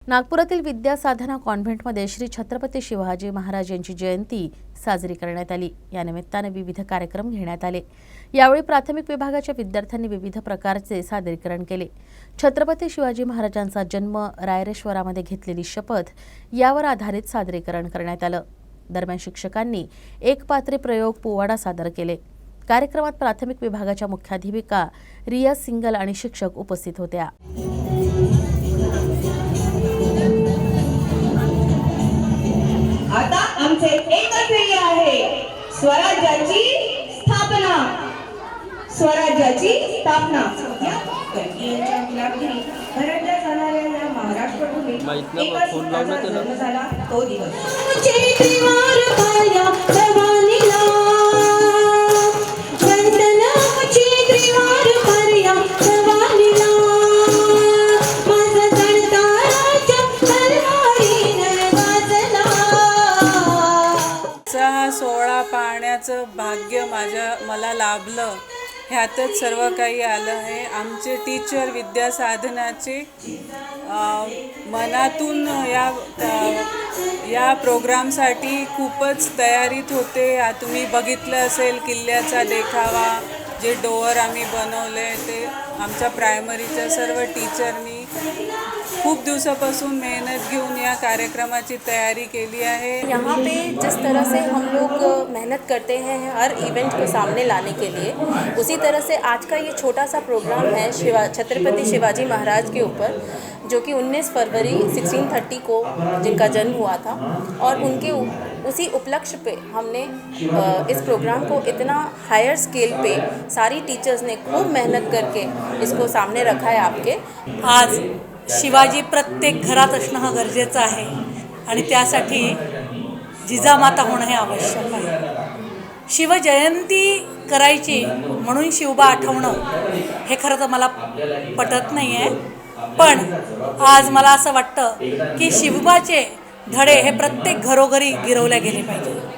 नागपुरातील विद्यासाधना कॉन्व्हेंटमध्ये श्री छत्रपती शिवाजी महाराज यांची जयंती साजरी करण्यात आली। या निमित्ताने विविध कार्यक्रम घेण्यात आले। यावेळी प्राथमिक विभागाच्या विद्यार्थ्यांनी विविध प्रकारचे सादरीकरण केले। छत्रपती शिवाजी महाराजांचा जन्म, रायरेश्वरामध्ये घेतलेली शपथ यावर आधारित सादरीकरण करण्यात आलं। दरम्यान शिक्षकांनी एक पात्री प्रयोग पोवाडा सादर केले। कार्यक्रमात प्राथमिक विभागाच्या मुख्याध्यापिका रिया सिंगल आणि शिक्षक उपस्थित होत्या। आता आमचे एकच ध्येय आहे, स्वराज्याची स्थापना। स्वराज्याची स्थापना यांच्या मुलाखती भरल्या जाणाऱ्या या महाराष्ट्र भूमीत एकाच मुलाचा जन्म झाला तो दिवस। हा सोहळा पाहण्याचं भाग्य मला लाभलं। ह्यातच सर्व काही आलं आहे। आमचे टीचर विद्यासाधनाचे मनातून या प्रोग्रामसाठी खूपच तयारीत होते। तुम्ही बघितलं असेल किल्ल्याचा देखावा, जे डोअर आम्ही बनवले ते आमच्या प्रायमरीच्या सर्व टीचरनी खूब दिवसापासून मेहनत घेऊन या कार्यक्रमाची तैयारी केली है। यहाँ पे जिस तरह से हम लोग मेहनत करते हैं हर इवेंट को सामने लाने के लिए, उसी तरह से आज का ये छोटा सा प्रोग्राम है छत्रपति शिवाजी महाराज के ऊपर, जो कि 19 फरवरी 1630 को जिनका जन्म हुआ था। और उनके उसी उपलक्ष्य पे हमने इस प्रोग्राम को इतना हायर स्केल पे सारी टीचर्स ने खूब मेहनत करके इसको सामने रखा है आपके। आज शिवाजी प्रत्येक घरात असणं हा गरजेचं आहे आणि त्यासाठी जिजामाता होणं हे आवश्यक आहे। शिवजयंती करायची म्हणून शिवबा आठवणं हे खरं तर मला पटत नाही आहे, पण आज मला असं वाटतं की शिवबाचे धडे हे प्रत्येक घरोघरी गिरवले गेले पाहिजे।